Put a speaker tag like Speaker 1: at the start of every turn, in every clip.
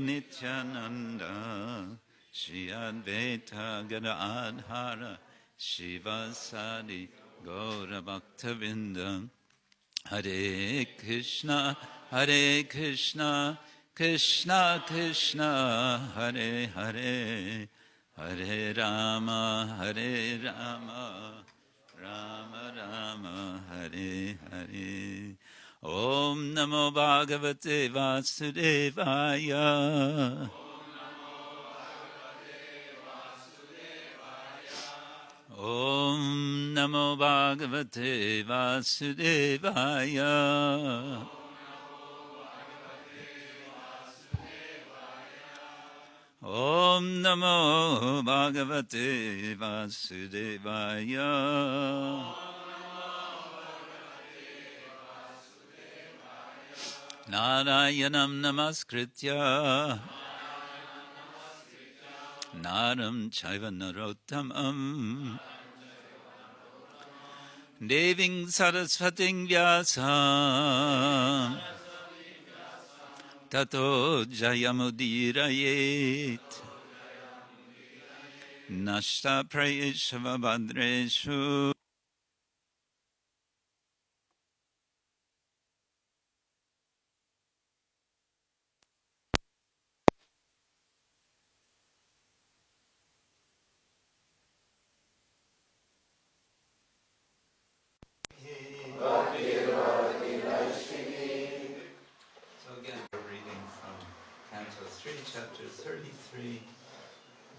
Speaker 1: Nityananda Shri Advaita Gadadhara Shivasadi Gaura Bhaktavinda Hare Krishna Krishna Krishna Hare Hare Hare Rama Rama Rama Hare Hare Om Namo Bhagavate Vasudevaya Om Namo Bhagavate Vasudevaya Om Namo Bhagavate Vasudevaya Narayanam Namaskritya Naram Chaiva Narottamam Deving Saraswating Vyasam Tato Jayamudirayet Nashta Prayeshva Badreshu Chapter 33,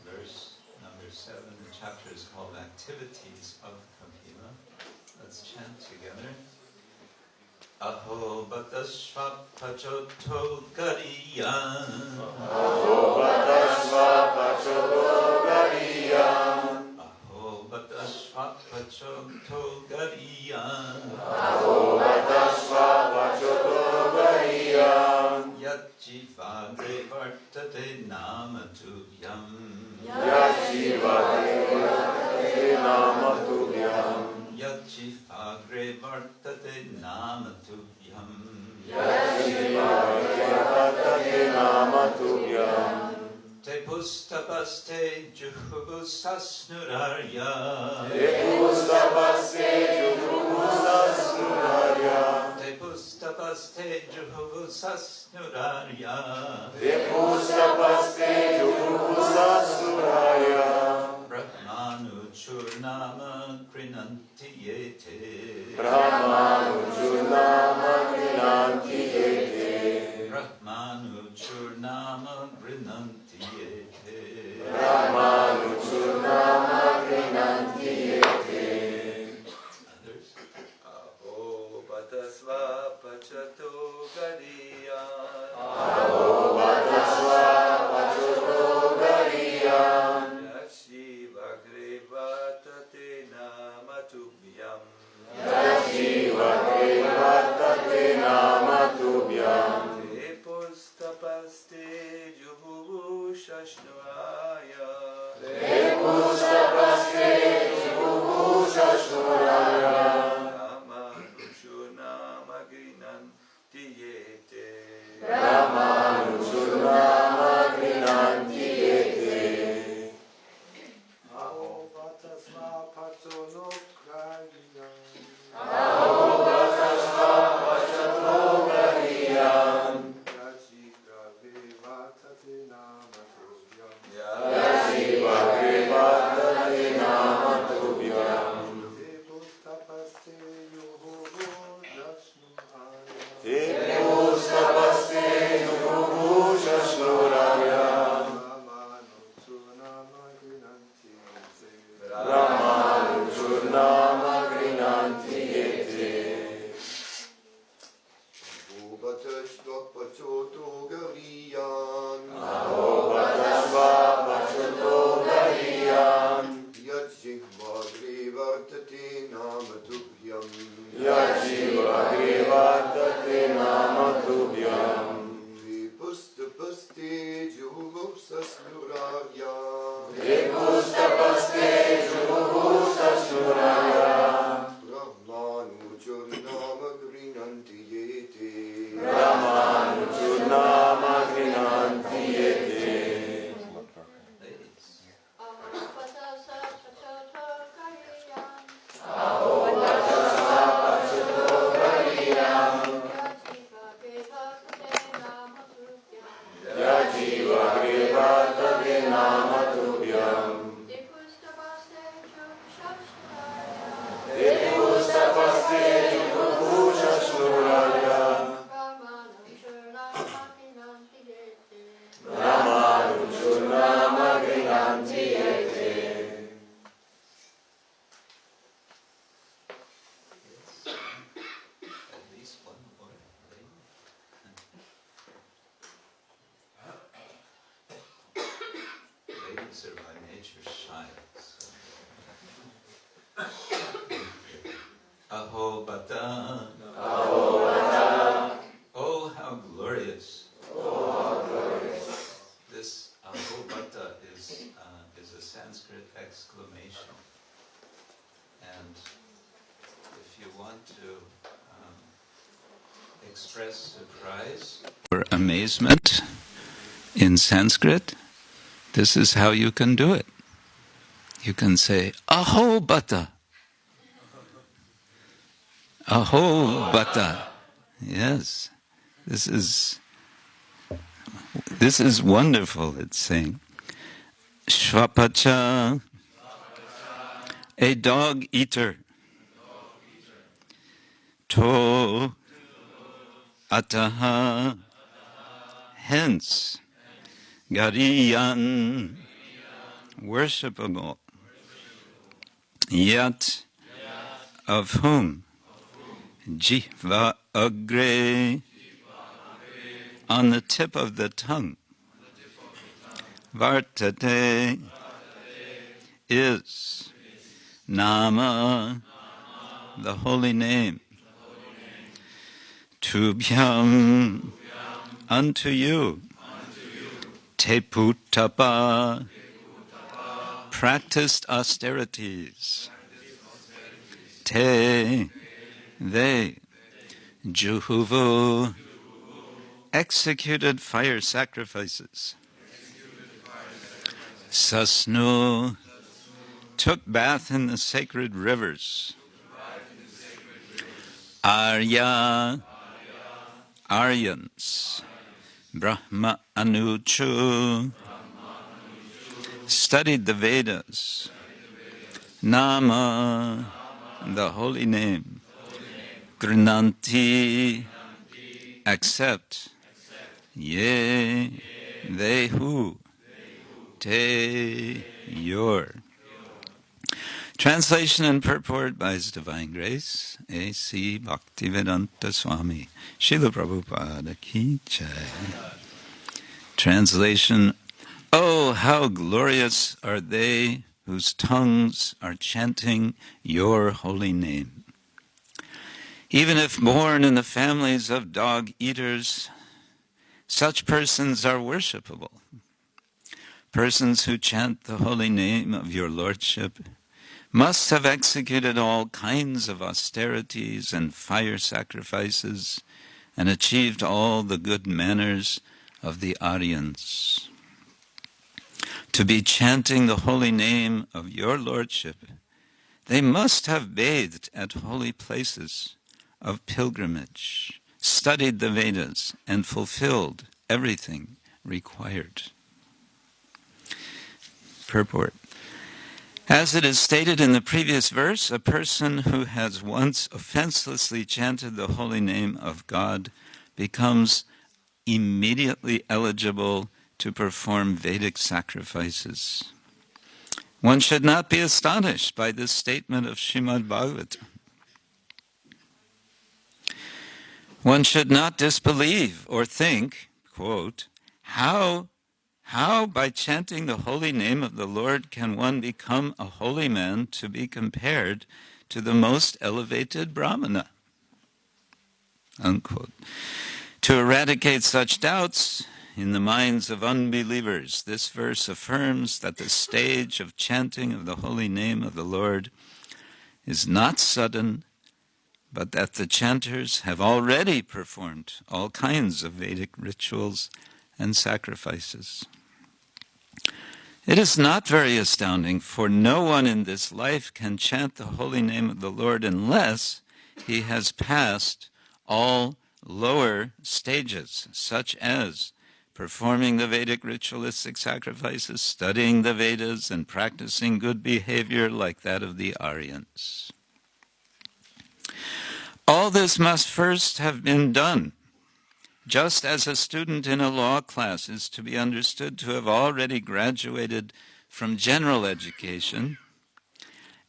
Speaker 1: verse number 7. The chapter is called Activities of Tubhyam. Let's chant together. Aho bata śva-paco garīyān.
Speaker 2: Aho bata śva-paco garīyān.
Speaker 1: Aho bata śva-paco garīyān.
Speaker 2: Aho bata śva-paco garīyān.
Speaker 1: Yaj-jihvāgre vartate nāma tubhyam.
Speaker 2: Yaj-jihvāgre vartate nāma tubhyam.
Speaker 1: Yaj-jihvāgre vartate nāma tubhyam.
Speaker 2: Yaj-jihvāgre vartate nāma tubhyam.
Speaker 1: Tepus tapas te juhuvuḥ sasnur āryā.
Speaker 2: Tepus tapas te juhuvuḥ sasnur āryā.
Speaker 1: Tepus tapas te juhuvuḥ sasnur āryā.
Speaker 2: Tepus tapas te juhuvuḥ sasnur āryā.
Speaker 1: Brahmānūcur nāma gṛṇanti yete.
Speaker 2: Brahmānūcur nāma gṛṇanti yete.
Speaker 1: Brahmānūcur nāma gṛṇanti yete.
Speaker 2: Brahmānūcur nāma gṛṇanti yete.
Speaker 1: Others?
Speaker 3: Aho bata śva-paco garīyān.
Speaker 2: Aho bata śva-paco garīyān.
Speaker 3: Yaj-jihvāgre vartate nāma tubhyam.
Speaker 2: Yaj-jihvāgre vartate nāma tubhyam.
Speaker 3: Tepus tapas te juhuvuḥ sasnur āryā.
Speaker 2: Tepus tapas te juhuvuḥ sasnur āryā.
Speaker 3: Brahmānūcur nāma gṛṇanti yete.
Speaker 2: Brahmānūcur nāma gṛṇanti yete.
Speaker 3: Aho bata śva-paco garīyān.
Speaker 2: Aho bata śva-paco garīyān.
Speaker 3: Yaj-jihvāgre vartate nāma tubhyam.
Speaker 2: Yaj-jihvāgre vartate nāma tubhyam.
Speaker 3: Tepus tapas te juhuvuḥ sasnur āryā.
Speaker 2: Tepus tapas te juhuvuḥ sasnur āryā.
Speaker 3: Brahmānūcur nāma gṛṇanti yete.
Speaker 2: Brahmānūcur nāma gṛṇanti yete.
Speaker 3: Aho bata śva-paco garīyān.
Speaker 2: Aho bata śva-paco garīyān.
Speaker 3: Yaj-jihvāgre vartate nāma tubhyam.
Speaker 2: Yaj-jihvāgre vartate nāma tubhyam.
Speaker 3: Tepus tapas te juhuvuḥ sasnur āryā.
Speaker 2: Tepus tapas te juhuvuḥ sasnur āryā.
Speaker 3: Brahmānūcur nāma gṛṇanti yete.
Speaker 2: Brahmānūcur nāma gṛṇanti
Speaker 1: boys are by nature shy. Aho bata.
Speaker 2: Aho bata.
Speaker 1: Oh, how glorious.
Speaker 2: Oh, how glorious.
Speaker 1: This aho bata is a Sanskrit exclamation. And if you want to express surprise or amazement in Sanskrit, this is how you can do it. You can say, Aho bata. Aho bata. Yes. This is wonderful, it's saying. Śva-pacaḥ, a dog eater. To ataḥ, hence, garīyān, worshipable. Yet, of whom? Jihvā-agre, on the tip of the tongue. Vartate is nāma, the holy name. Tubhyam, unto you. Tepuḥ, practiced austerities. They, juhuvuḥ, executed fire sacrifices. Sasnur, took bath in the sacred rivers. Āryā, Aryans, brahmānūcur, studied the Vedas. Nāma, the holy name. gṛṇanti, accept. Ye, they who. Your. Translation and purport by His Divine Grace, A.C. Bhaktivedanta Swami, Srila Prabhupada Ki Jai. Translation: Oh, how glorious are they whose tongues are chanting your holy name. Even if born in the families of dog-eaters, such persons are worshipable. Persons who chant the holy name of Your Lordship must have executed all kinds of austerities and fire sacrifices and achieved all the good manners of the Aryans. To be chanting the holy name of Your Lordship, they must have bathed at holy places of pilgrimage, studied the Vedas, and fulfilled everything required. Purport. As it is stated in the previous verse, a person who has once offenselessly chanted the holy name of God becomes immediately eligible to perform Vedic sacrifices. One should not be astonished by this statement of Srimad-Bhagavatam. One should not disbelieve or think, quote, how by chanting the holy name of the Lord can one become a holy man to be compared to the most elevated Brahmana? Unquote. To eradicate such doubts in the minds of unbelievers, this verse affirms that the stage of chanting of the holy name of the Lord is not sudden, but that the chanters have already performed all kinds of Vedic rituals and sacrifices. It is not very astounding, for no one in this life can chant the holy name of the Lord unless he has passed all lower stages, such as performing the Vedic ritualistic sacrifices, studying the Vedas, and practicing good behavior like that of the Aryans. All this must first have been done, just as a student in a law class is to be understood to have already graduated from general education.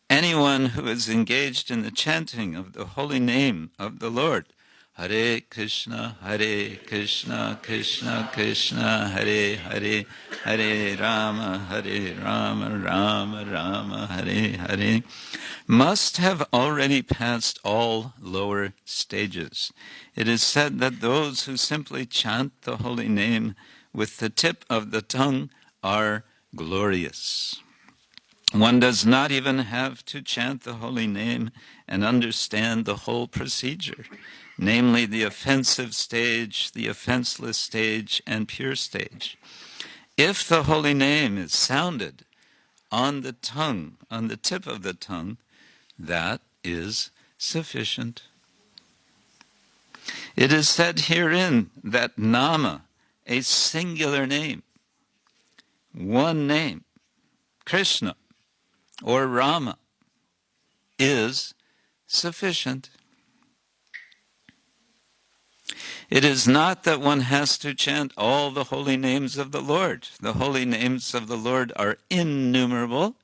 Speaker 1: Anyone who is engaged in the chanting of the holy name of the Lord Hare Krishna, Krishna Krishna, Hare Hare, Hare Rama, Rama Rama, Hare Hare, must have already passed all lower stages. It is said that those who simply chant the holy name with the tip of the tongue are glorious. One does not even have to chant the holy name and understand the whole procedure, namely the offensive stage, the offenseless stage, and pure stage. If the holy name is sounded on the tongue, on the tip of the tongue, that is sufficient. It is said herein that nāma, a singular name, one name, Krishna or Rama, is sufficient. It is not that one has to chant all the holy names of the Lord. The holy names of the Lord are innumerable,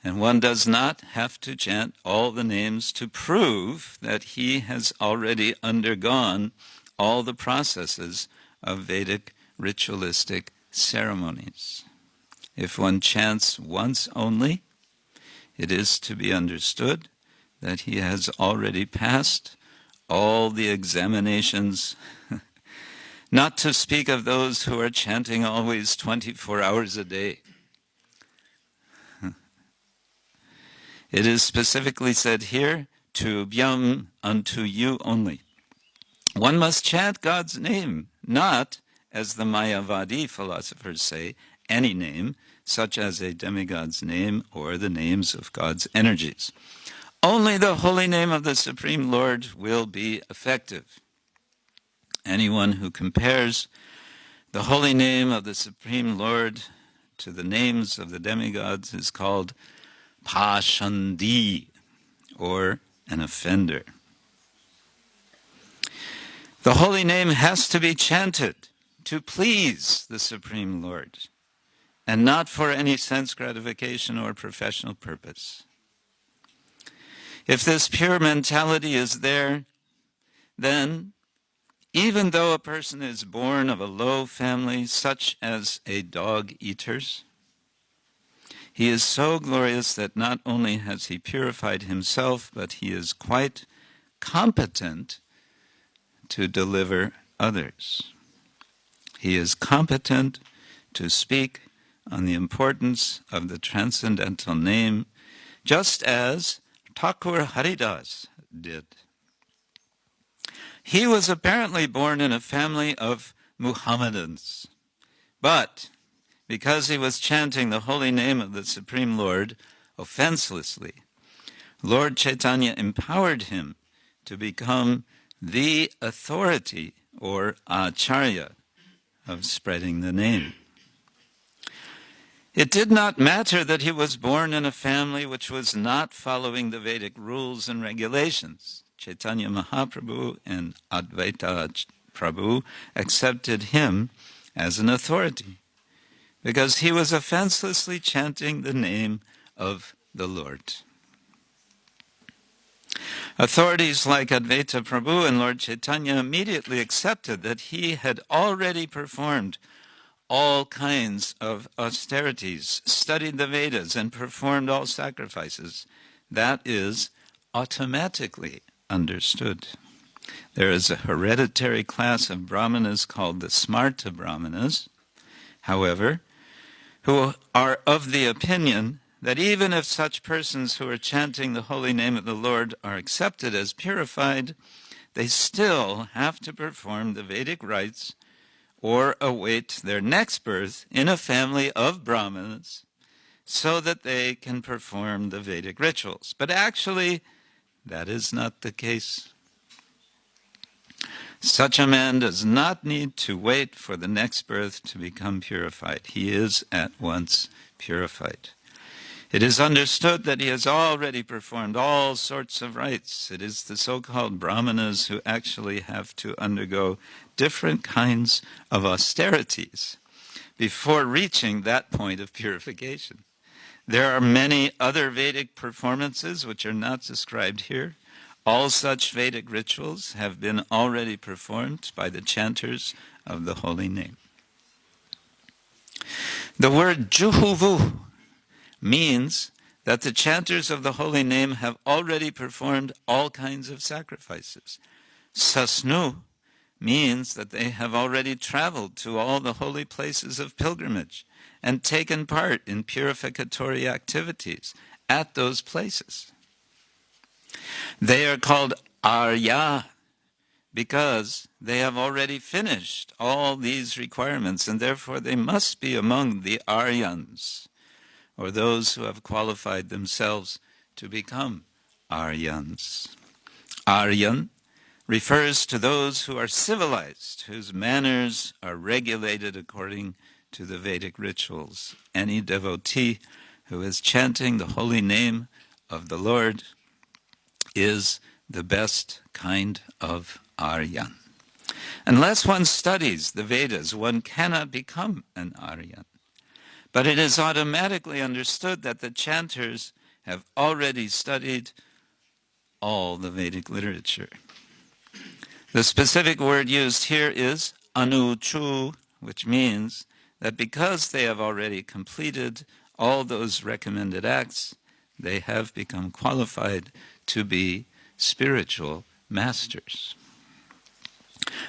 Speaker 1: and one does not have to chant all the names to prove that he has already undergone all the processes of Vedic ritualistic ceremonies. If one chants once only, it is to be understood that he has already passed all the examinations, not to speak of those who are chanting always 24 hours a day. It is specifically said here, tubhyam, unto you only. One must chant God's name, not, as the Mayavadi philosophers say, any name, such as a demigod's name or the names of God's energies. Only the holy name of the Supreme Lord will be effective. Anyone who compares the holy name of the Supreme Lord to the names of the demigods is called pashandi, or an offender. The holy name has to be chanted to please the Supreme Lord, and not for any sense gratification or professional purpose. If this pure mentality is there, then even though a person is born of a low family, such as a dog-eater's, he is so glorious that not only has he purified himself, but he is quite competent to deliver others. He is competent to speak on the importance of the transcendental name, just as Thakur Haridas did. He was apparently born in a family of Muhammadans, but because he was chanting the holy name of the Supreme Lord offenselessly, Lord Chaitanya empowered him to become the authority, or āryā, of spreading the name. It did not matter that he was born in a family which was not following the Vedic rules and regulations. Chaitanya Mahaprabhu and Advaita Prabhu accepted him as an authority because he was offenselessly chanting the name of the Lord. Authorities like Advaita Prabhu and Lord Chaitanya immediately accepted that he had already performed all kinds of austerities, studied the Vedas, and performed all sacrifices. That is automatically understood. There is a hereditary class of Brahmanas called the Smart Brahmanas, however, who are of the opinion that even if such persons who are chanting the holy name of the Lord are accepted as purified, they still have to perform the Vedic rites or await their next birth in a family of Brahmanas so that they can perform the Vedic rituals. But actually, that is not the case. Such a man does not need to wait for the next birth to become purified. He is at once purified. It is understood that he has already performed all sorts of rites. It is the so-called Brahmanas who actually have to undergo different kinds of austerities before reaching that point of purification. There are many other Vedic performances which are not described here. All such Vedic rituals have been already performed by the chanters of the holy name. The word juhuvuḥ means that the chanters of the holy name have already performed all kinds of sacrifices. Sasnur means that they have already traveled to all the holy places of pilgrimage and taken part in purificatory activities at those places. They are called āryā because they have already finished all these requirements, and therefore they must be among the āryans, or those who have qualified themselves to become āryans. Āryan refers to those who are civilized, whose manners are regulated according to the Vedic rituals. Any devotee who is chanting the holy name of the Lord is the best kind of āryān. Unless one studies the Vedas, one cannot become an āryān. But it is automatically understood that the chanters have already studied all the Vedic literature. The specific word used here is anucur, which means that because they have already completed all those recommended acts, they have become qualified to be spiritual masters.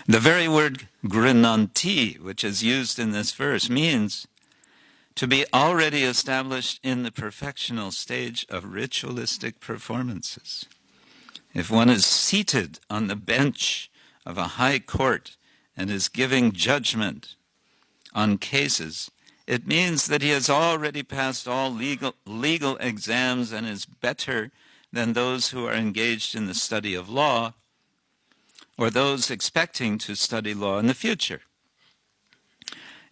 Speaker 1: The very word gṛṇanti, which is used in this verse, means to be already established in the perfectional stage of ritualistic performances. If one is seated on the bench of a high court and is giving judgment on cases, it means that he has already passed all legal exams and is better than those who are engaged in the study of law or those expecting to study law in the future.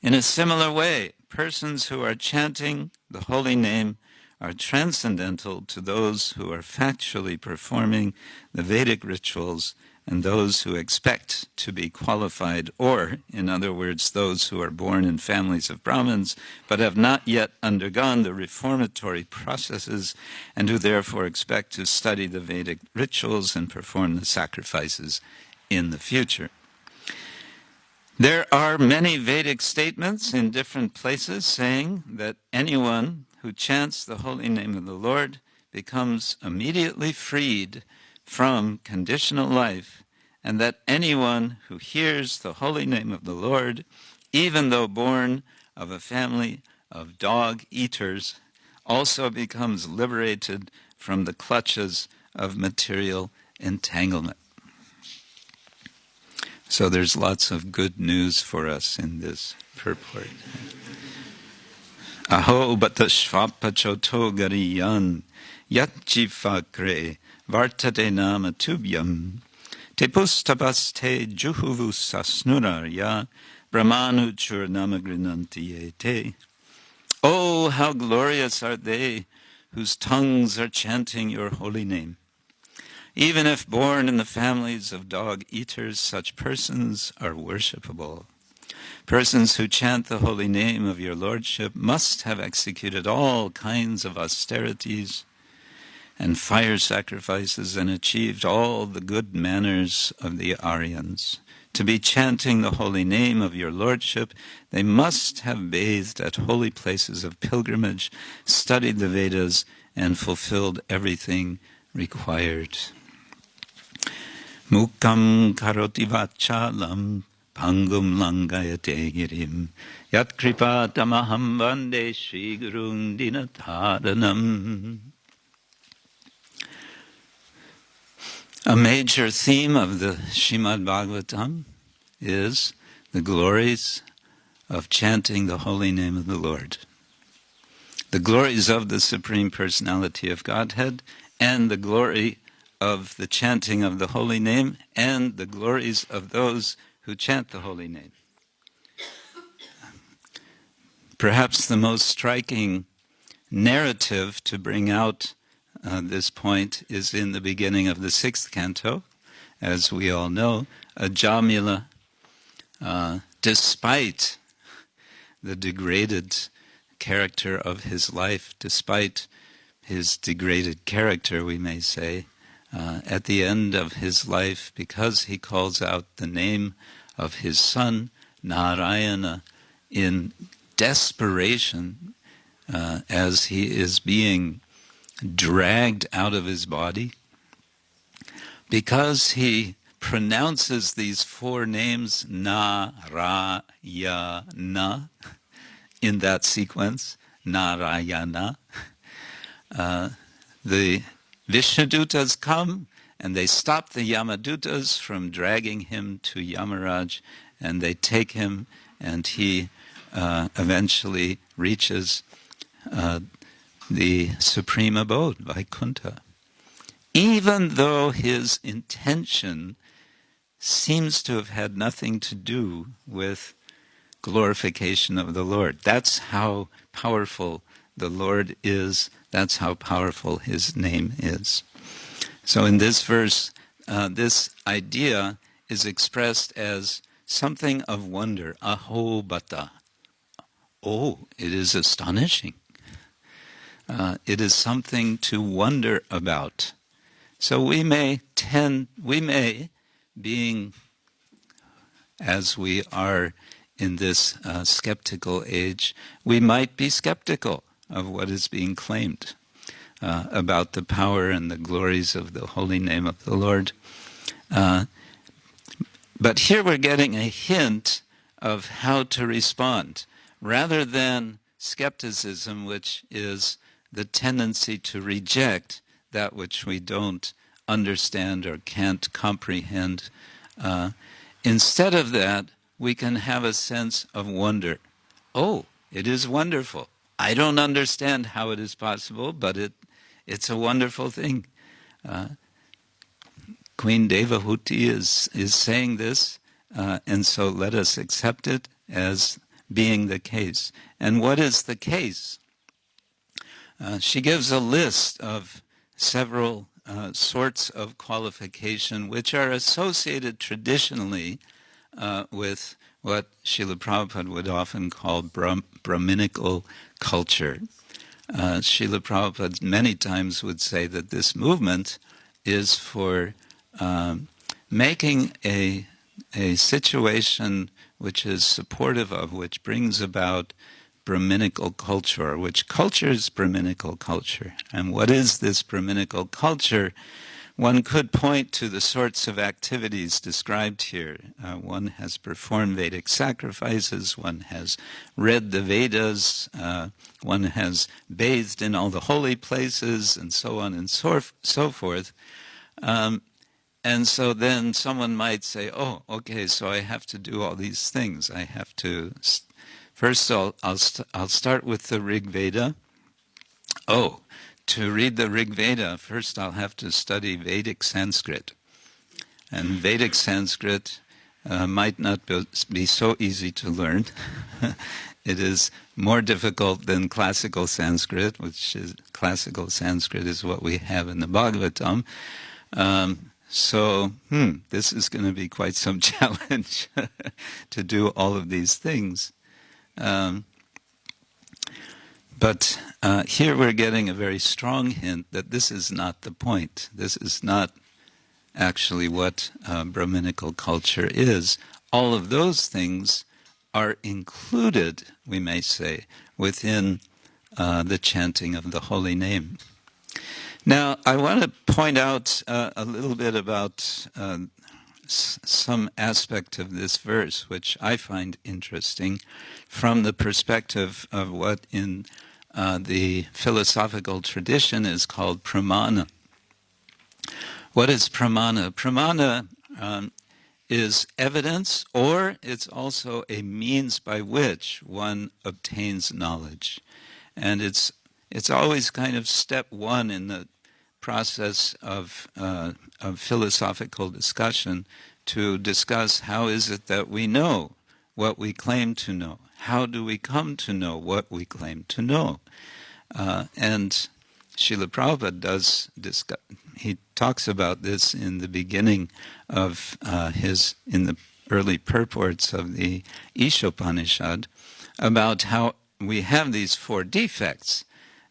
Speaker 1: In a similar way, persons who are chanting the holy name are transcendental to those who are factually performing the Vedic rituals and those who expect to be qualified, or, in other words, those who are born in families of Brahmins but have not yet undergone the reformatory processes and who therefore expect to study the Vedic rituals and perform the sacrifices in the future. There are many Vedic statements in different places saying that anyone who chants the holy name of the Lord becomes immediately freed from conditional life, and that anyone who hears the holy name of the Lord, even though born of a family of dog-eaters, also becomes liberated from the clutches of material entanglement. So there's lots of good news for us in this purport. Aho bata śva-paco garīyān yaj-jihvāgre vartate nāma tubhyam tepus tapas te juhuvuḥ sasnur āryā brahmānūcur nāma gṛṇanti te. Oh, how glorious are they whose tongues are chanting your holy name. Even if born in the families of dog-eaters, such persons are worshipable. Persons who chant the holy name of your Lordship must have executed all kinds of austerities and fire sacrifices and achieved all the good manners of the Aryans. To be chanting the holy name of your Lordship, they must have bathed at holy places of pilgrimage, studied the Vedas, and fulfilled everything required. Mukam karoti vachalam pangum langayate girim yat kripatamaham vande Sri Gurung dinatadanam. A major theme of the Srimad-Bhagavatam is the glories of chanting the holy name of the Lord. The glories of the Supreme Personality of Godhead, and the glory of the chanting of the holy name, and the glories of those who chant the holy name. Perhaps the most striking narrative to bring out this point is in the beginning of the 6th canto. As we all know, Ajamila, despite the degraded character of his life, despite his degraded character, we may say, at the end of his life, because he calls out the name of his son, Narayana, in desperation as he is being dragged out of his body, because he pronounces these four names, Narayana, in that sequence, Narayana, the Vishnudutas come and they stop the Yamadutas from dragging him to Yamaraj, and they take him, and he eventually reaches the supreme abode, Vaikuntha. Even though his intention seems to have had nothing to do with glorification of the Lord. That's how powerful the Lord is. That's how powerful his name is. So in this verse, this idea is expressed as something of wonder. Aho bata. Oh, it is astonishing. It is something to wonder about. So we may, being as we are in this skeptical age, we might be skeptical of what is being claimed about the power and the glories of the holy name of the Lord. But here we're getting a hint of how to respond, rather than skepticism, which is the tendency to reject that which we don't understand or can't comprehend. Instead of that, we can have a sense of wonder. Oh, it is wonderful. I don't understand how it is possible, but it's a wonderful thing. Queen Devahuti is saying this, and so let us accept it as being the case. And what is the case? She gives a list of several sorts of qualification which are associated traditionally with what Srila Prabhupada would often call Brahminical culture. Srila Prabhupada many times would say that this movement is for making a situation which is supportive of, which brings about Brahminical culture, which cultures Brahminical culture. And what is this Brahminical culture? One could point to the sorts of activities described here. One has performed Vedic sacrifices, one has read the Vedas, one has bathed in all the holy places, and so on and so forth. And so then someone might say, oh, okay, so I have to do all these things. I have to... First, I'll start with the Rig Veda. Oh, to read the Rig Veda, first I'll have to study Vedic Sanskrit. And Vedic Sanskrit might not be so easy to learn. It is more difficult than classical Sanskrit, classical Sanskrit is what we have in the Bhagavatam. So this is going to be quite some challenge to do all of these things. But here we're getting a very strong hint that this is not the point. This is not actually what Brahminical culture is. All of those things are included, we may say, within the chanting of the holy name. Now, I want to point out a little bit about some aspect of this verse, which I find interesting from the perspective of what in the philosophical tradition is called pramana. What is pramana? Pramana is evidence, or it's also a means by which one obtains knowledge. And it's always kind of step one in the process of philosophical discussion to discuss how is it that we know what we claim to know. How do we come to know what we claim to know? And Srila Prabhupada does discuss, he talks about this in the beginning of in the early purports of the Ishopanishad, about how we have these four defects.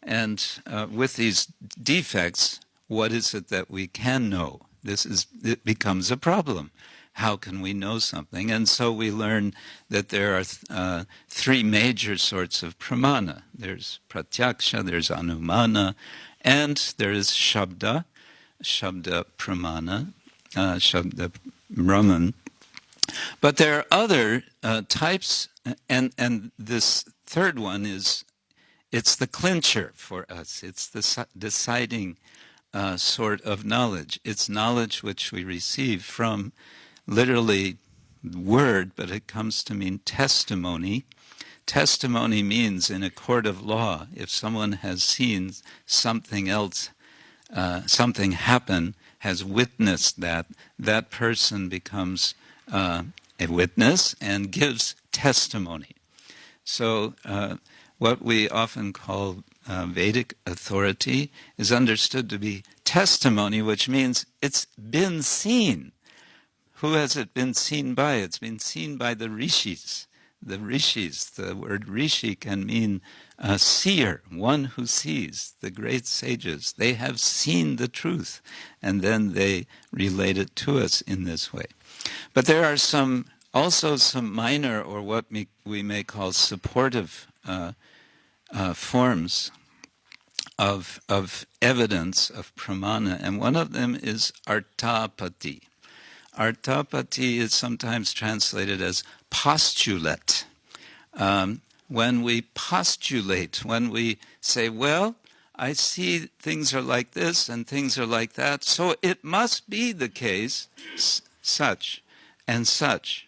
Speaker 1: And with these defects, what is it that we can know? It becomes a problem. How can we know something? And so we learn that there are three major sorts of pramana. There's pratyaksha, there's anumana, and there is shabda pramana, shabda Brahman. But there are other types, and this third one it's the clincher for us. It's the deciding sort of knowledge. It's knowledge which we receive from literally word, but it comes to mean testimony. Testimony means in a court of law, if someone has seen something else, something happen, has witnessed that person becomes a witness and gives testimony. So what we often call Vedic authority is understood to be testimony, which means it's been seen. Who has it been seen by? It's been seen by the rishis. The rishis, the word rishi can mean a seer, one who sees. The great sages, they have seen the truth, and then they relate it to us in this way. But there are also some minor, or what we may call supportive forms of evidence of pramana, and one of them is artapati. Artapati is sometimes translated as postulate. When we postulate, when we say, well, I see things are like this and things are like that, so it must be the case such and such.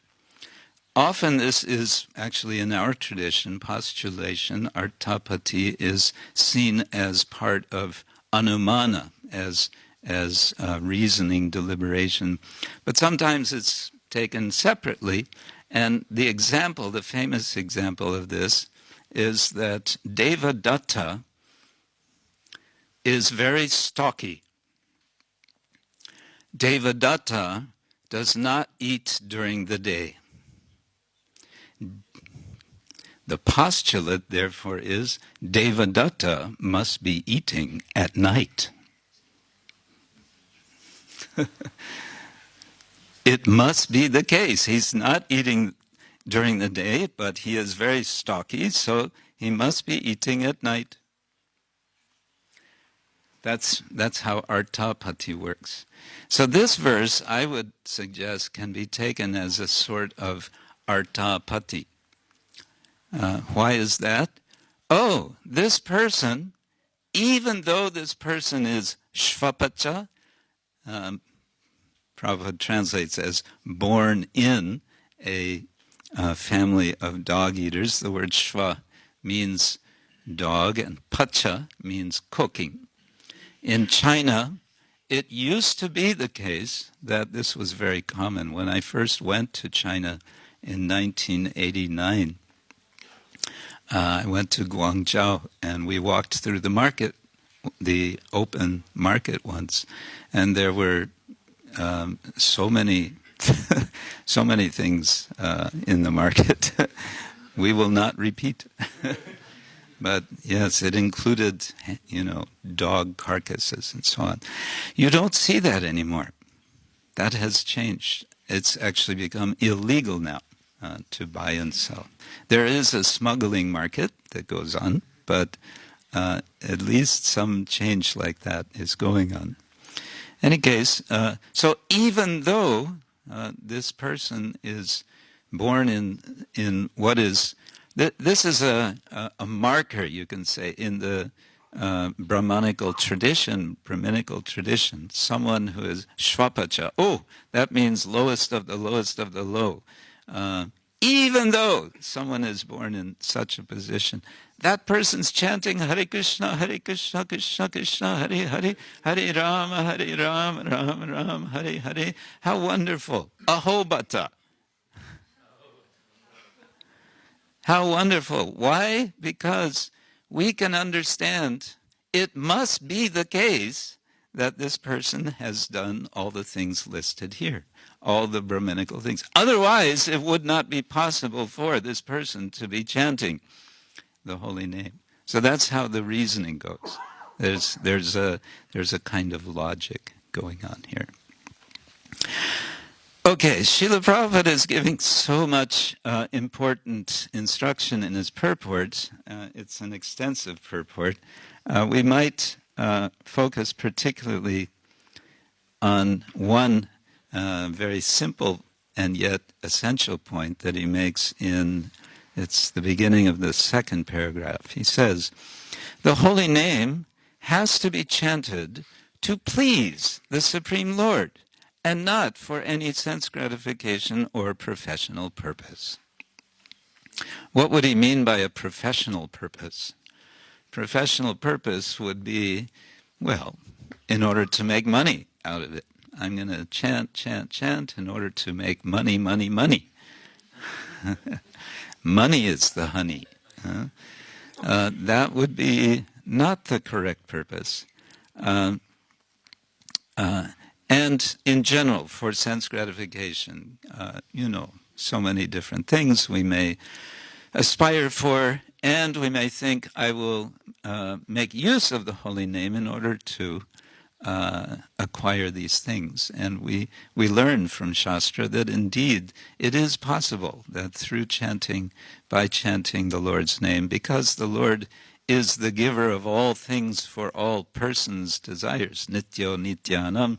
Speaker 1: Often this is actually in our tradition, postulation, artapati, is seen as part of anumana, as reasoning, deliberation. But sometimes it's taken separately, and the famous example of this is that Devadatta is very stocky. Devadatta does not eat during the day. The postulate, therefore, is Devadatta must be eating at night. It must be the case. He's not eating during the day, but he is very stocky, so he must be eating at night. That's how artapati works. So this verse, I would suggest, can be taken as a sort of artapati. Why is that? Oh, this person, even though this person is śva-pacaḥ, Prabhupada translates as born in a family of dog eaters. The word śva means dog, and pacha means cooking. In China, it used to be the case that this was very common. When I first went to China in 1989, I went to Guangzhou, and we walked through the market, the open market once, and there were so many things in the market. We will not repeat. But yes, it included, dog carcasses and so on. You don't see that anymore. That has changed. It's actually become illegal now to buy and sell. There is a smuggling market that goes on, but at least some change like that is going on. In any case, so even though this person is born in what is, this is a marker, you can say, in the Brahmanical tradition, someone who is śva-pacaḥ. Oh, that means lowest of the low. Even though someone is born in such a position, that person's chanting Hare Krishna, Krishna Krishna, Hare Hare, Hare Rama, Rama Rama, Hare Hare. How wonderful. Bata. How wonderful. Why? Because we can understand it must be the case that this person has done all the things listed here, all the Brahminical things. Otherwise, it would not be possible for this person to be chanting the holy name. So that's how the reasoning goes. There's a kind of logic going on here. Okay, Srila Prabhupada is giving so much important instruction in his purport. It's an extensive purport. We might focus particularly on one very simple and yet essential point that he makes it's the beginning of the second paragraph. He says, the holy name has to be chanted to please the Supreme Lord, and not for any sense gratification or professional purpose. What would he mean by a professional purpose? Professional purpose would be, well, in order to make money out of it. I'm going to chant in order to make money. Money is the honey. That would be not the correct purpose. And in general, for sense gratification, so many different things we may aspire for, and we may think, I will make use of the holy name in order to acquire these things. And we learn from Shastra that indeed it is possible that through by chanting the Lord's name, because the Lord is the giver of all things for all persons' desires, nityo nityanam,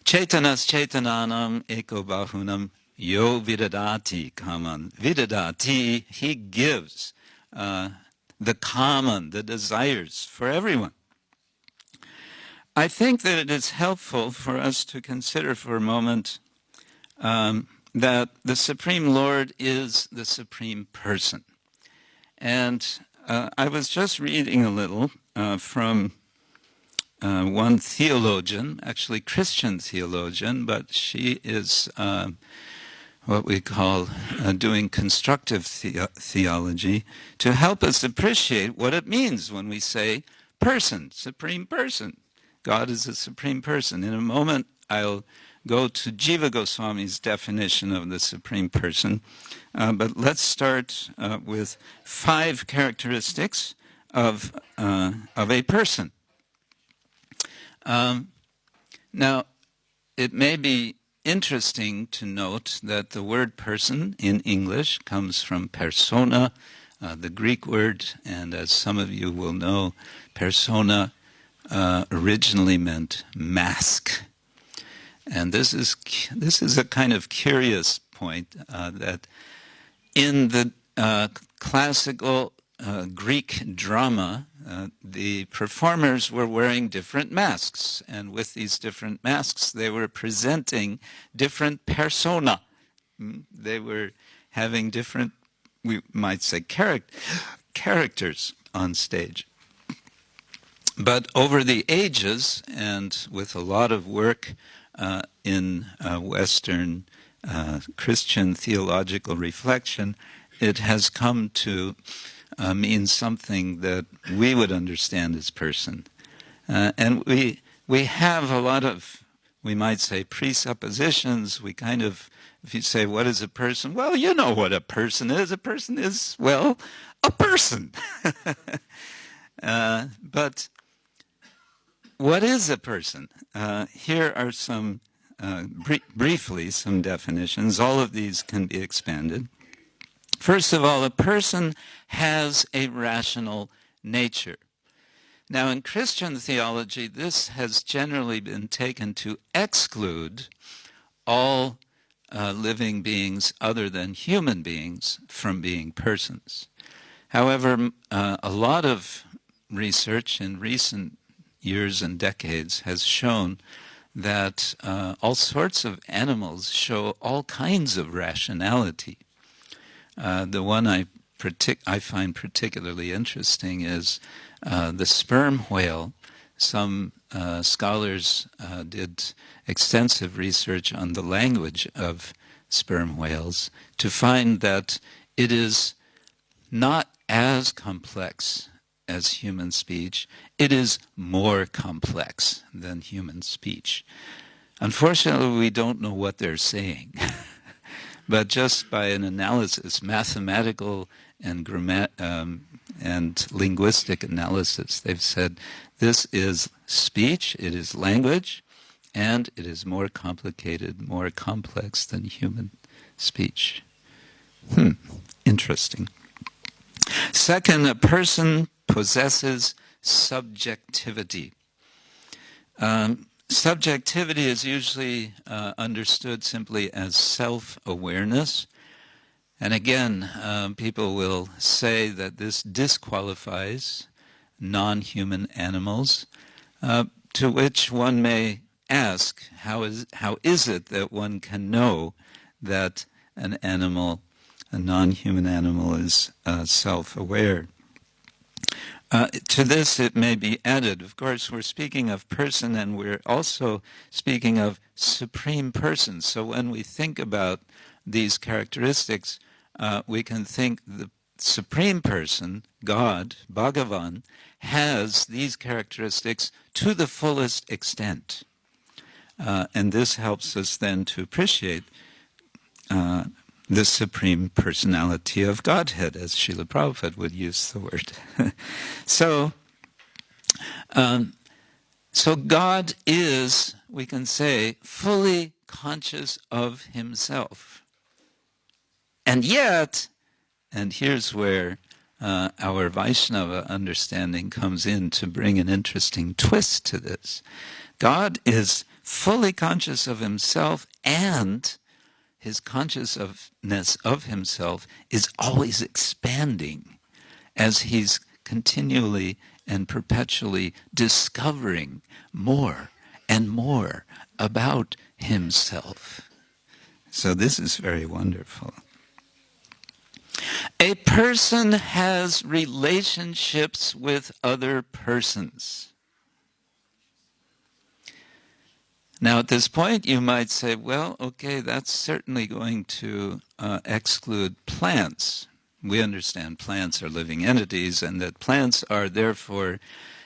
Speaker 1: Chaitanas chaitananam eko bahunam yo vidadati kaman. Vidadati, he gives the common, the desires for everyone. I think that it is helpful for us to consider for a moment that the Supreme Lord is the Supreme Person. And I was just reading a little from one theologian, actually Christian theologian, but she is what we call doing constructive theology to help us appreciate what it means when we say person, supreme person. God is a supreme person. In a moment, I'll go to Jiva Goswami's definition of the supreme person, but let's start with 5 characteristics of a person. Now, it may be interesting to note that the word person in English comes from persona, the Greek word, and as some of you will know, persona originally meant mask. And this is a kind of curious point that in the classical Greek drama, the performers were wearing different masks, and with these different masks, they were presenting different persona. They were having different, we might say, characters on stage. But over the ages, and with a lot of work in Western Christian theological reflection, it has come to means something that we would understand as person. And we have a lot of, we might say, presuppositions. We kind of, if you say, what is a person? Well, you know what a person is. A person is, well, a person. But what is a person? Here are some, briefly, some definitions. All of these can be expanded. First of all, a person has a rational nature. Now, in Christian theology, this has generally been taken to exclude all living beings other than human beings from being persons. However, a lot of research in recent years and decades has shown that all sorts of animals show all kinds of rationality. The one I find particularly interesting is the sperm whale. Some scholars did extensive research on the language of sperm whales to find that it is not as complex as human speech. It is more complex than human speech. Unfortunately, we don't know what they're saying. But just by an analysis, mathematical and linguistic analysis. They've said this is speech, it is language, and it is more complicated, more complex than human speech. Interesting. Second, a person possesses subjectivity. Subjectivity is usually understood simply as self-awareness. And again, people will say that this disqualifies non-human animals, to which one may ask, how is it that one can know that an animal, a non-human animal, is self-aware? To this it may be added, of course, we're speaking of person and we're also speaking of supreme person. So when we think about these characteristics, we can think the supreme person, God, Bhagavan, has these characteristics to the fullest extent. And this helps us then to appreciate the Supreme Personality of Godhead, as Srila Prabhupada would use the word. So God is, we can say, fully conscious of himself. And yet, and here's where our Vaishnava understanding comes in to bring an interesting twist to this. God is fully conscious of himself, and his consciousness of himself is always expanding as he's continually and perpetually discovering more and more about himself. So this is very wonderful. A person has relationships with other persons. Now, at this point, you might say, well, okay, that's certainly going to exclude plants. We understand plants are living entities and that plants are therefore,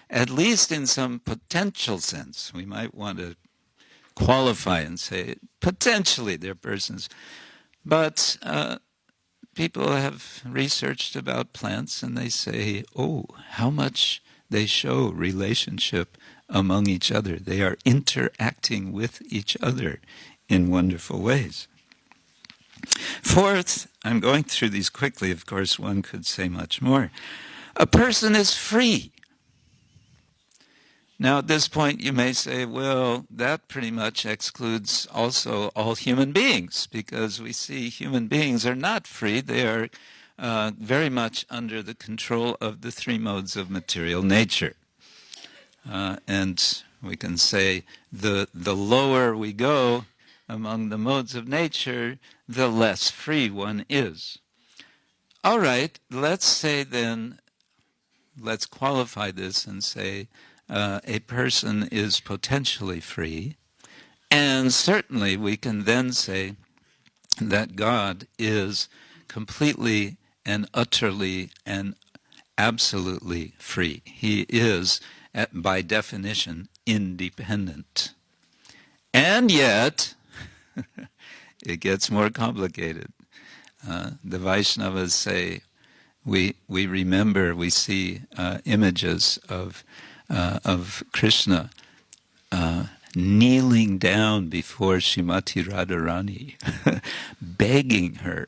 Speaker 1: at least in some potential sense, we might want to qualify and say, potentially they're persons. But people have researched about plants and they say, oh, how much they show relationship among each other. They are interacting with each other in wonderful ways. Fourth, I'm going through these quickly, of course one could say much more. A person is free. Now at this point you may say, well, that pretty much excludes also all human beings, because we see human beings are not free. They are very much under the control of the three modes of material nature. And we can say the lower we go among the modes of nature, the less free one is. All right, let's say then, let's qualify this and say a person is potentially free, and certainly we can then say that God is completely and utterly and absolutely free. He is, by definition, independent. And yet, it gets more complicated. The Vaishnavas say, we remember, we see images of Krishna kneeling down before Srimati Radharani, begging her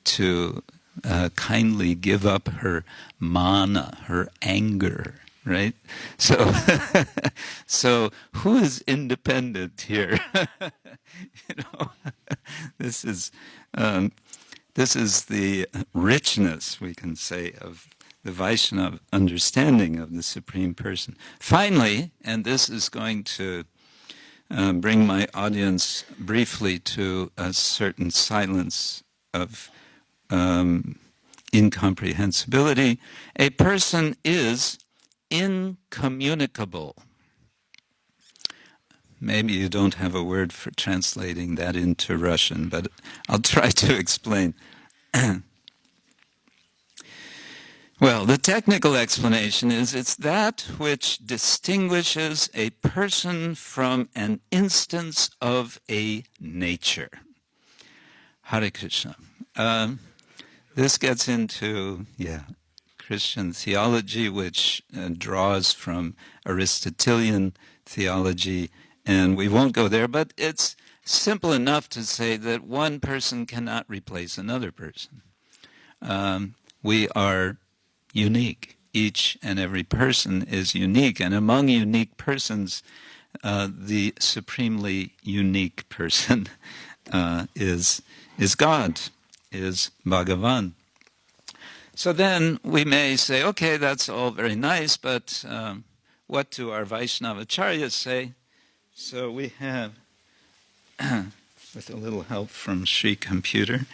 Speaker 1: to kindly give up her mana, her anger, right? So who is independent here? This is the richness, we can say, of the Vaishnava understanding of the Supreme Person. Finally, and this is going to bring my audience briefly to a certain silence of incomprehensibility, a person is incommunicable. Maybe you don't have a word for translating that into Russian, but I'll try to explain. Well, the technical explanation is it's that which distinguishes a person from an instance of a nature. Hare Krishna. This gets into, Christian theology, which draws from Aristotelian theology, and we won't go there, but it's simple enough to say that one person cannot replace another person. We are unique. Each and every person is unique, and among unique persons, the supremely unique person is God, is Bhagavan. So then we may say, okay, that's all very nice, but what do our Vaishnavacharyas say? So we have, with a little help from Sri Computer,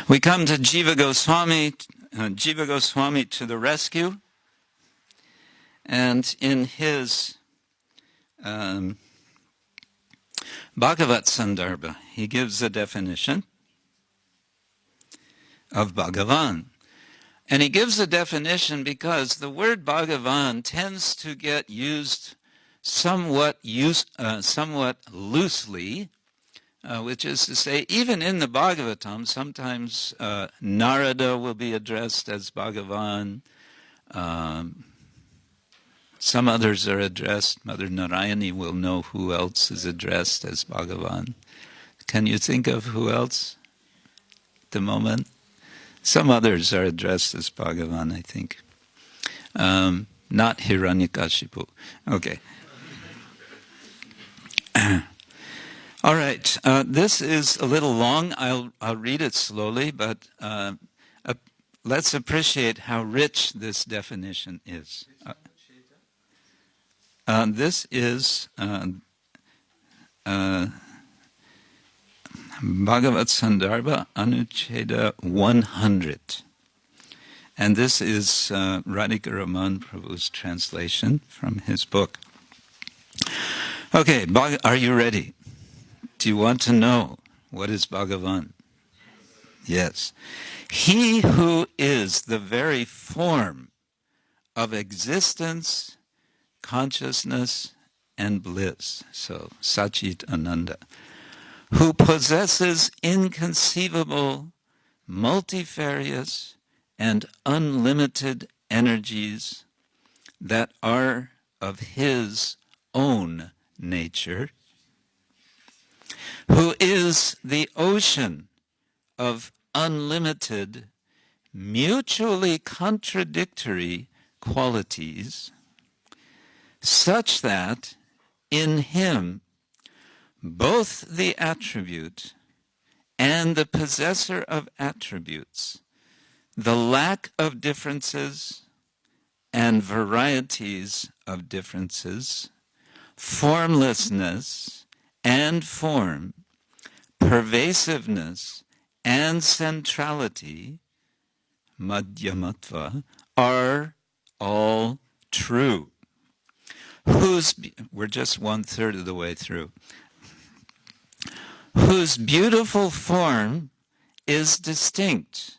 Speaker 1: we come to Jiva Goswami to the rescue, and in his Bhagavat Sandarbha, he gives a definition of Bhagavan. And he gives a definition because the word Bhagavan tends to get used somewhat loosely, which is to say, even in the Bhagavatam, sometimes Narada will be addressed as Bhagavan. Some others are addressed. Mother Narayani will know who else is addressed as Bhagavan. Can you think of who else at the moment? Some others are addressed as Bhagavan, I think. Not Hiranyakashipu. Okay. All right. This is a little long. I'll read it slowly, but let's appreciate how rich this definition is. This is Bhagavat Sandarbha Anucheda 100. And this is Radhika Raman Prabhu's translation from his book. Okay, are you ready? Do you want to know what is Bhagavan? Yes. He who is the very form of existence, consciousness, and bliss. So, Sachit Ananda. Who possesses inconceivable, multifarious, and unlimited energies that are of his own nature, who is the ocean of unlimited, mutually contradictory qualities, such that in him both the attribute and the possessor of attributes, the lack of differences and varieties of differences, formlessness and form, pervasiveness and centrality, madhyamatva, are all true. We're just 1/3 of the way through. Whose beautiful form is distinct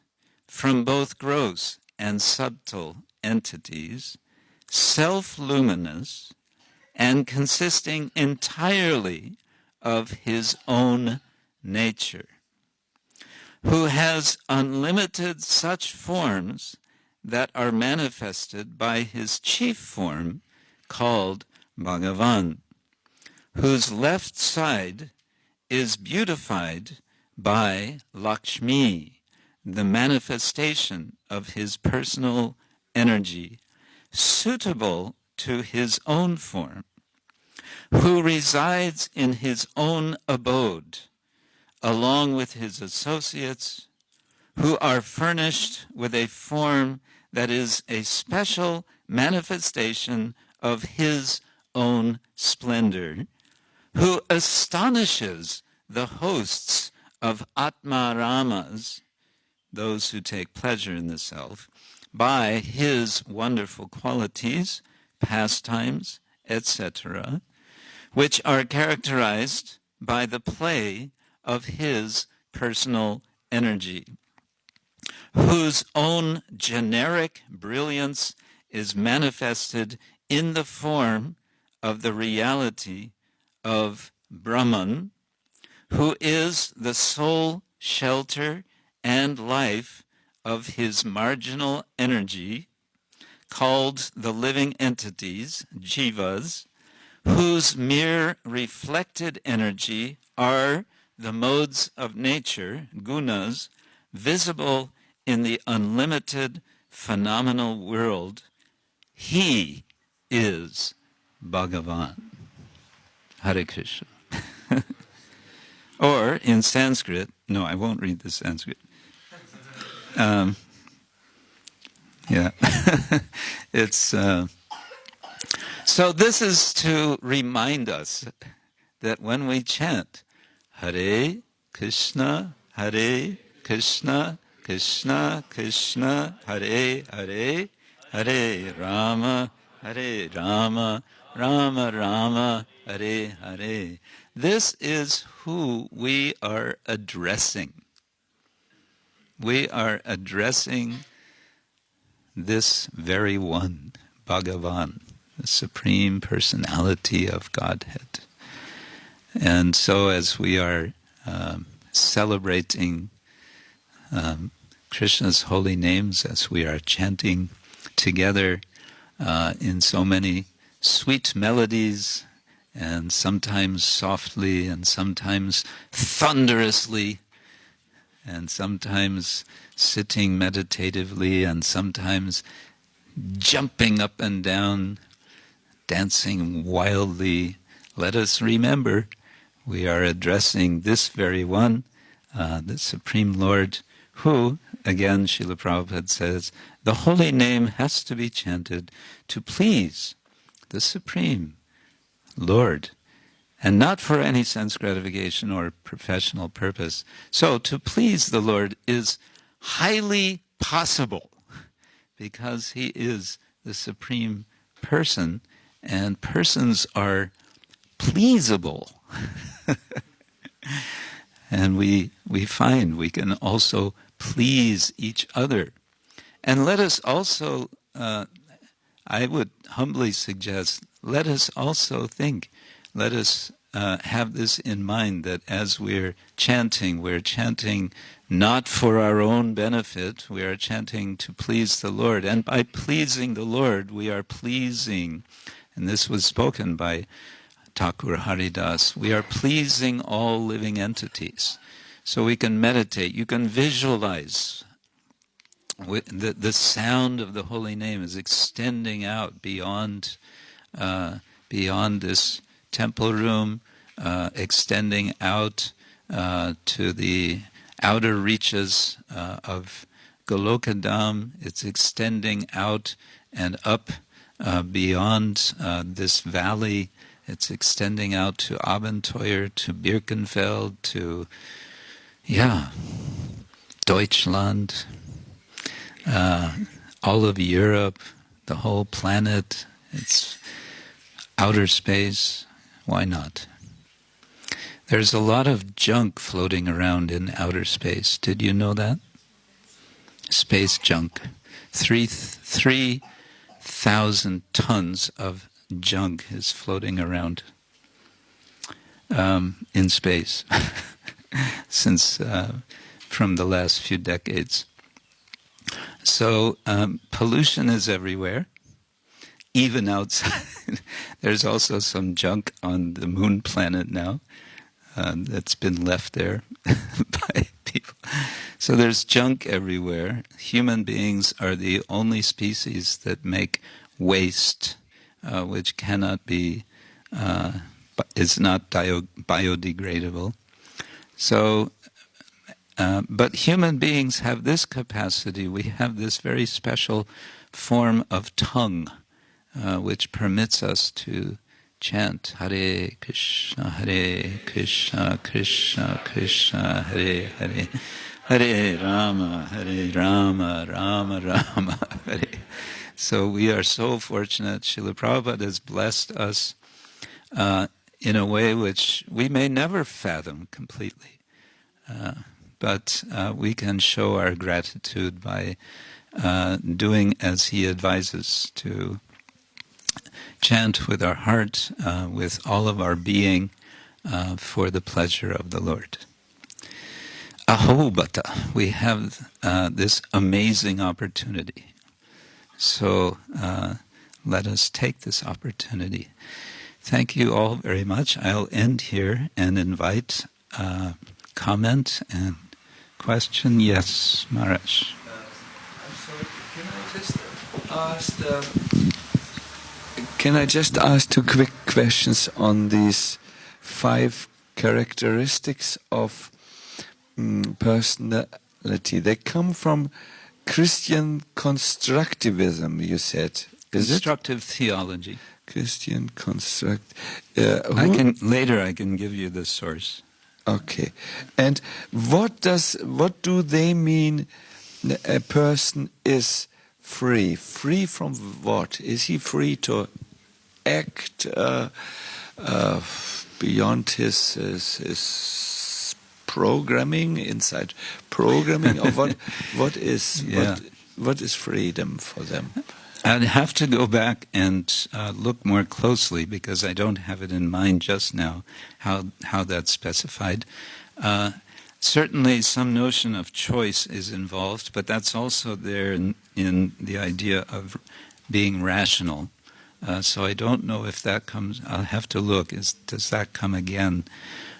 Speaker 1: from both gross and subtle entities, self-luminous, and consisting entirely of his own nature, who has unlimited such forms that are manifested by his chief form called Bhagavan, whose left side is beautified by Lakshmi, the manifestation of his personal energy, suitable to his own form, who resides in his own abode, along with his associates, who are furnished with a form that is a special manifestation of his own splendor, who astonishes the hosts of Atma-ramas, those who take pleasure in the self, by his wonderful qualities, pastimes, etc., which are characterized by the play of his personal energy, whose own generic brilliance is manifested in the form of the reality of Brahman, who is the sole shelter, and life of his marginal energy, called the living entities, jivas, whose mere reflected energy are the modes of nature, gunas, visible in the unlimited phenomenal world. He is Bhagavan. Hare Krishna. Or in Sanskrit, no, I won't read the Sanskrit. Yeah. It's so this is to remind us that when we chant Hare Krishna, Hare Krishna, Krishna Krishna, Hare Hare, Hare Rama, Hare Rama, Rama Rama, Hare Hare. This is who we are addressing. We are addressing this very one, Bhagavan, the Supreme Personality of Godhead. And so as we are celebrating Krishna's holy names, as we are chanting together in so many sweet melodies, and sometimes softly, and sometimes thunderously, and sometimes sitting meditatively, and sometimes jumping up and down, dancing wildly. Let us remember, we are addressing this very one, the Supreme Lord, who, again, Srila Prabhupada says, the holy name has to be chanted to please the Supreme Lord, and not for any sense gratification or professional purpose. So to please the Lord is highly possible because he is the Supreme Person, and persons are pleasable. And we find we can also please each other. And let us also, I would humbly suggest, let us also think, let us have this in mind, that as we're chanting not for our own benefit, we are chanting to please the Lord. And by pleasing the Lord, we are pleasing, and this was spoken by Thakur Haridas, we are pleasing all living entities. So we can meditate, you can visualize. The sound of the holy name is extending out beyond this temple room, extending out to the outer reaches of Goloka Dhama. It's extending out and up beyond this valley. It's extending out to Abentheuer, to Birkenfeld, to Deutschland, all of Europe, the whole planet. It's outer space. Why not? There's a lot of junk floating around in outer space. Did you know that? Space junk. 3,000 tons of junk is floating around in space since from the last few decades. So pollution is everywhere, even outside. There's also some junk on the moon planet now that's been left there by people. So there's junk everywhere. Human beings are the only species that make waste, which cannot be, is not biodegradable. So, but human beings have this capacity. We have this very special form of tongue, which permits us to chant Hare Krishna, Krishna Krishna, Hare Hare, Hare Rama, Rama Rama, Hare. So we are so fortunate. Srila Prabhupada has blessed us in a way which we may never fathom completely. But we can show our gratitude by doing as he advises, to chant with our heart, with all of our being, for the pleasure of the Lord. Aho bata, we have this amazing opportunity. So let us take this opportunity. Thank you all very much. I'll end here and invite comment and question. Yes, Maharaj.
Speaker 4: I'm sorry, can I just ask 2 quick questions on these 5 characteristics of personality? They come from Christian constructivism, you said. Is
Speaker 1: Constructive theology.
Speaker 4: Christian construct.
Speaker 1: Later I can give you the source.
Speaker 4: Okay. And what do they mean a person is free? Free from what? Is he free to act beyond his programming, inside programming? Or what is freedom for them?
Speaker 1: I'd have to go back and look more closely because I don't have it in mind just now how that's specified. Certainly some notion of choice is involved, but that's also there in the idea of being rational. So I don't know if that comes, I'll have to look, does that come again?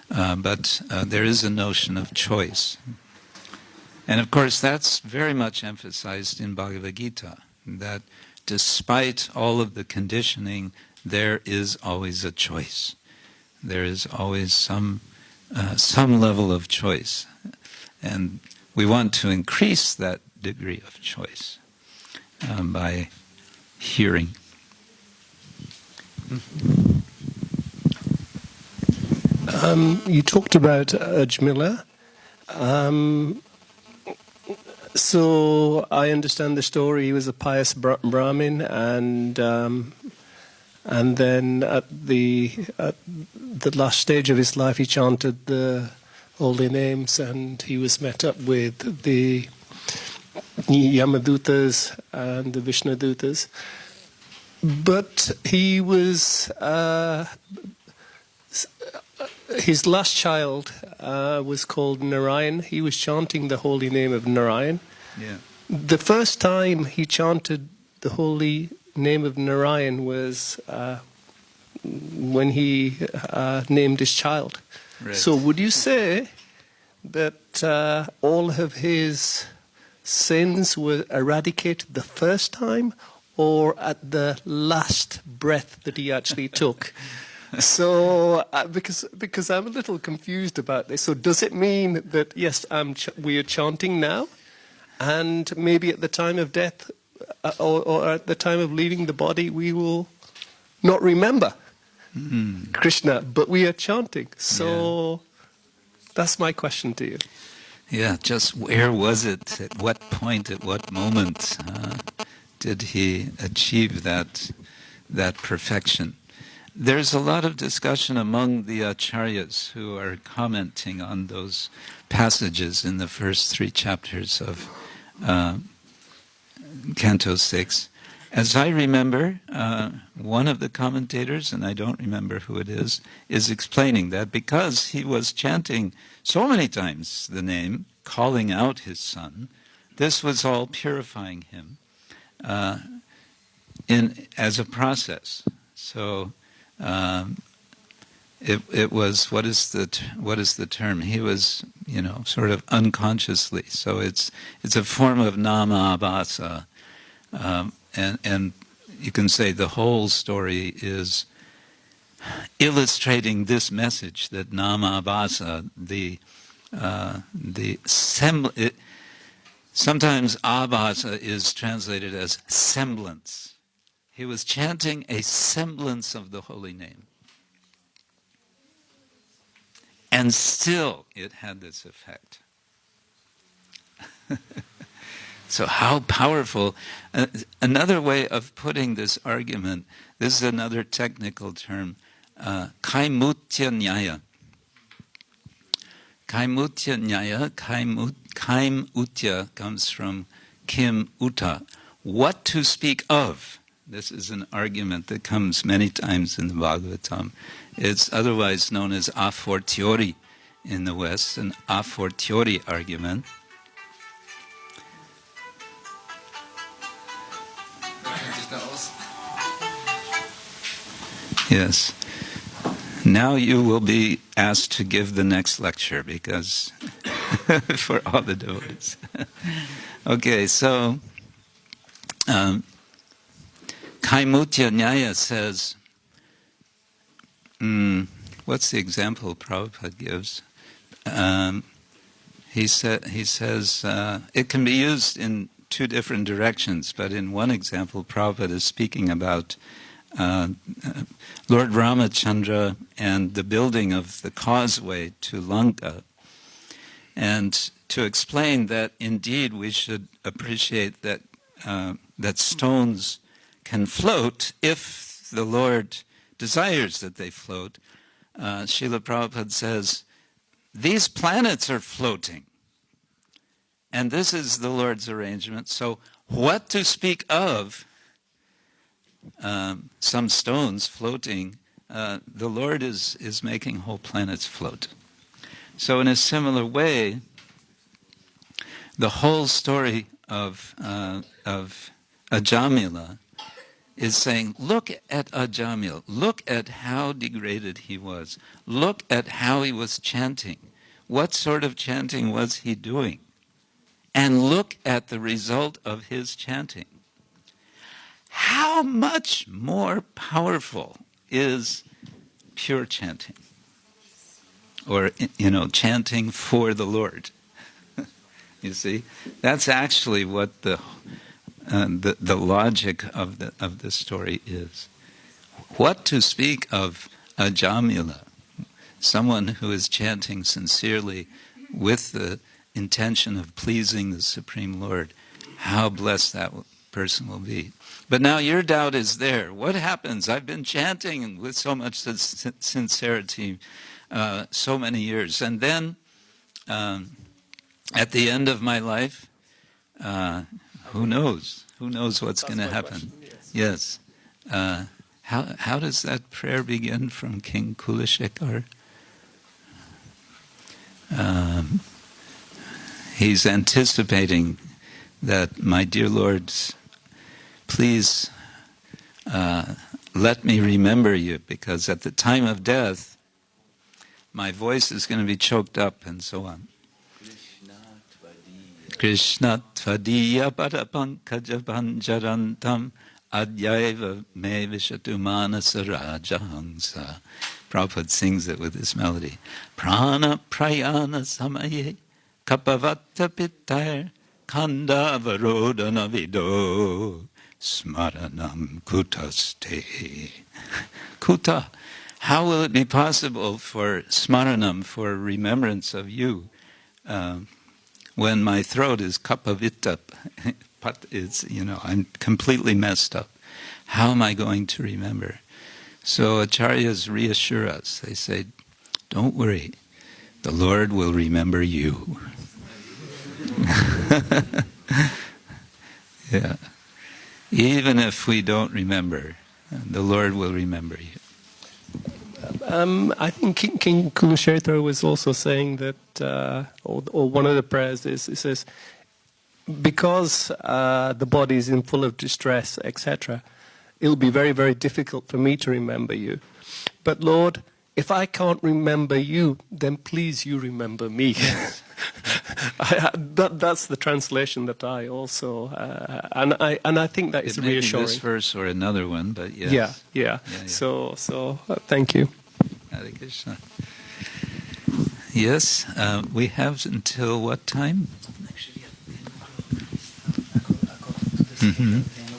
Speaker 1: But there is a notion of choice. And of course that's very much emphasized in Bhagavad Gita, that despite all of the conditioning, there is always a choice. There is always some level of choice. And we want to increase that degree of choice by hearing.
Speaker 5: You talked about Mela. So I understand the story. He was a pious Brahmin, and then at the last stage of his life, he chanted the holy names, and he was met up with the Yamadutas and the Vishnudutas. But he was his last child was called Narayan. He was chanting the holy name of Narayan.
Speaker 1: Yeah.
Speaker 5: The first time he chanted the holy name of Narayan was when he named his child.
Speaker 1: Right.
Speaker 5: So would you say that all of his sins were eradicated the first time, or at the last breath that he actually took? So, because I'm a little confused about this. So, does it mean that yes, we are chanting now, and maybe at the time of death, or at the time of leaving the body, we will not remember Krishna, but we are chanting. So, that's my question to you.
Speaker 1: Yeah, just where was it? At what point? At what moment did he achieve that perfection? There's a lot of discussion among the acharyas who are commenting on those passages in the first 3 chapters of Canto 6. As I remember, one of the commentators, and I don't remember who it is explaining that because he was chanting so many times the name, calling out his son, this was all purifying him as a process. So it was, what is the term? He was, sort of unconsciously. So it's a form of nāma abhasa, and you can say the whole story is illustrating this message that nāma abhasa, sometimes abhasa is translated as semblance. He was chanting a semblance of the holy name. And still it had this effect. So how powerful. Another way of putting this argument, this is another technical term, kaimutya nyaya. Kaimutya nyaya, kaimutya comes from kim uta, what to speak of. This is an argument that comes many times in the Bhagavatam. It's otherwise known as a fortiori. in the West, an a fortiori argument. Yes. Now you will be asked to give the next lecture because for all the devotees. Okay, so Kaimutya Nyaya says, what's the example Prabhupada gives? He says it can be used in two different directions, but in one example Prabhupada is speaking about Lord Ramachandra and the building of the causeway to Lanka, and to explain that indeed we should appreciate that that stones can float if the Lord desires that they float. Srila Prabhupada says, these planets are floating, and this is the Lord's arrangement, so what to speak of some stones floating? The Lord is making whole planets float. So in a similar way, the whole story of Ajamila is saying, look at Ajamila, look at how degraded he was, look at how he was chanting, what sort of chanting was he doing, and look at the result of his chanting. How much more powerful is pure chanting? Or, chanting for the Lord. You see? That's actually what the logic of the story is. What to speak of Ajamila, someone who is chanting sincerely with the intention of pleasing the Supreme Lord, how blessed that person will be. But now your doubt is there. What happens? I've been chanting with so much sincerity so many years. And then at the end of my life, who knows? Who knows what's going to happen?
Speaker 5: Question,
Speaker 1: yes. How does that prayer begin from King Kulashekar? He's anticipating that, my dear Lord, please let me remember you, because at the time of death, my voice is going to be choked up, and so on. Krishna tvadiya parapankaja panjarantam adyaiva me vishatu manasa rajahangsa. Prabhupada sings it with this melody. Prana prayana samaye kapavata pittair kanda varodana vido smaranam kutaste. Kuta. How will it be possible for smaranam, for remembrance of you, when my throat is kapavita, I'm completely messed up? How am I going to remember? So acharyas reassure us. They say, don't worry, the Lord will remember you. Yeah. Even if we don't remember, the Lord will remember you.
Speaker 5: I think King Kshetra was also saying that, or one of the prayers is, it says, because the body is in full of distress, etc., it'll be very, very difficult for me to remember you. But Lord, if I can't remember you, then please you remember me. That's the translation that I also, and I think that is reassuring.
Speaker 1: It may be this verse or another one, but yes.
Speaker 5: Yeah. So thank you.
Speaker 1: Hare Krishna. Yes, we have until what time?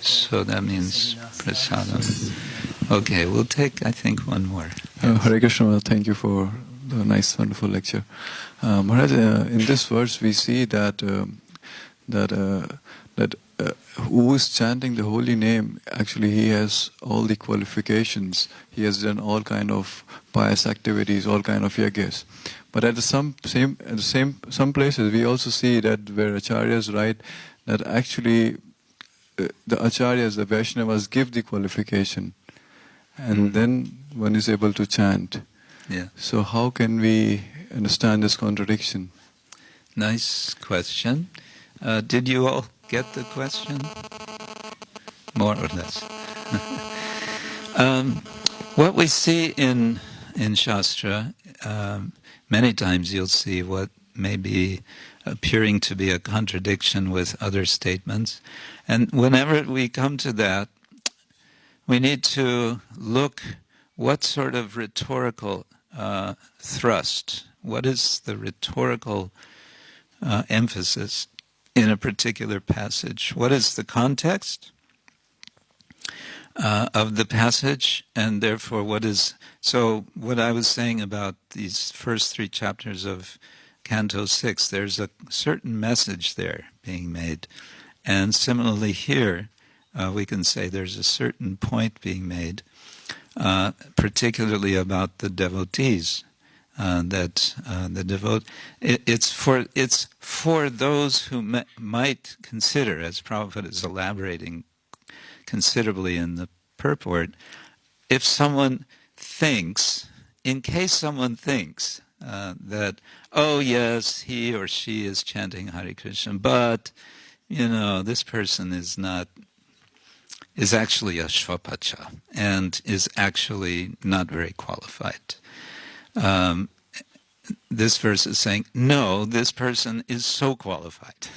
Speaker 1: So that means prasadam. Okay, we'll take, I think, one more.
Speaker 6: Hare Krishna, thank you for the nice, wonderful lecture. Maharaj, in this verse we see that who is chanting the holy name, actually he has all the qualifications. He has done all kind of pious activities, all kind of yagas. But at some places we also see that where acharyas write that actually the acharyas, the Vaishnavas, give the qualification, and then one is able to chant.
Speaker 1: Yeah.
Speaker 6: So how can we understand this contradiction?
Speaker 1: Nice question. Did you all get the question? More or less. What we see in Shastra, many times you'll see what may be appearing to be a contradiction with other statements. And whenever we come to that, we need to look what sort of rhetorical thrust, what is the rhetorical emphasis in a particular passage? What is the context of the passage, and therefore what is... So what I was saying about these first 3 chapters of Canto 6, there's a certain message there being made. And similarly here, we can say there's a certain point being made, particularly about the devotees. It's for those who might consider, as Prabhupada is elaborating considerably in the purport, if someone thinks, in case someone thinks that, oh yes, he or she is chanting Hare Krishna, but this person is actually a śva-pacaḥ and is actually not very qualified. This verse is saying, no, this person is so qualified.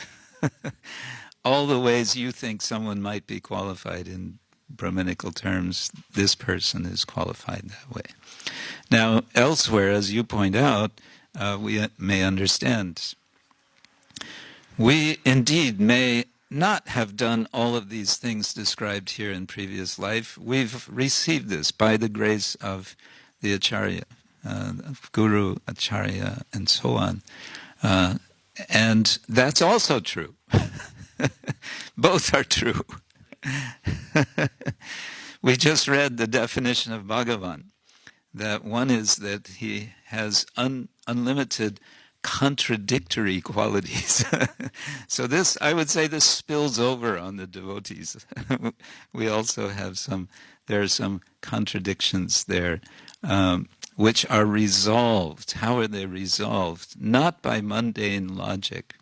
Speaker 1: All the ways you think someone might be qualified in Brahminical terms, this person is qualified that way. Now, elsewhere, as you point out, we may understand. We indeed may not have done all of these things described here in previous life. We've received this by the grace of the Acharya, Guru, Acharya, and so on. And that's also true. Both are true. We just read the definition of Bhagavan, that one is that he has unlimited contradictory qualities. So this, I would say, this spills over on the devotees. We also have there are some contradictions there, which are resolved. How are they resolved? Not by mundane logic,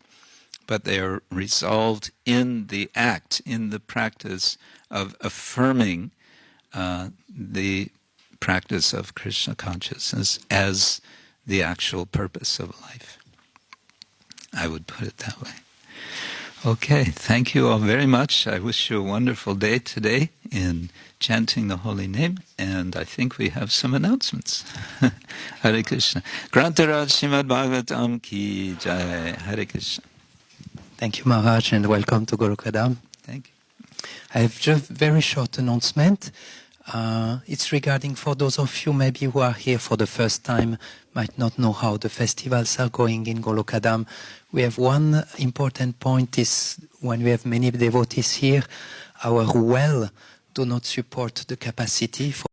Speaker 1: but they are resolved in the act, in the practice of affirming the practice of Krishna consciousness as the actual purpose of life. I would put it that way. Okay, thank you all very much. I wish you a wonderful day today in chanting the holy name, and I think we have some announcements. Hare Krishna. Grantaraj Srimad-Bhagavatam ki jai. Hare Krishna.
Speaker 7: Thank you, Maharaj, and welcome to Goloka Dhama.
Speaker 1: Thank you.
Speaker 7: I have just a very short announcement. It's regarding for those of you maybe who are here for the first time, might not know how the festivals are going in Goloka Dhama. We have one important point is when we have many devotees here, our well do not support the capacity for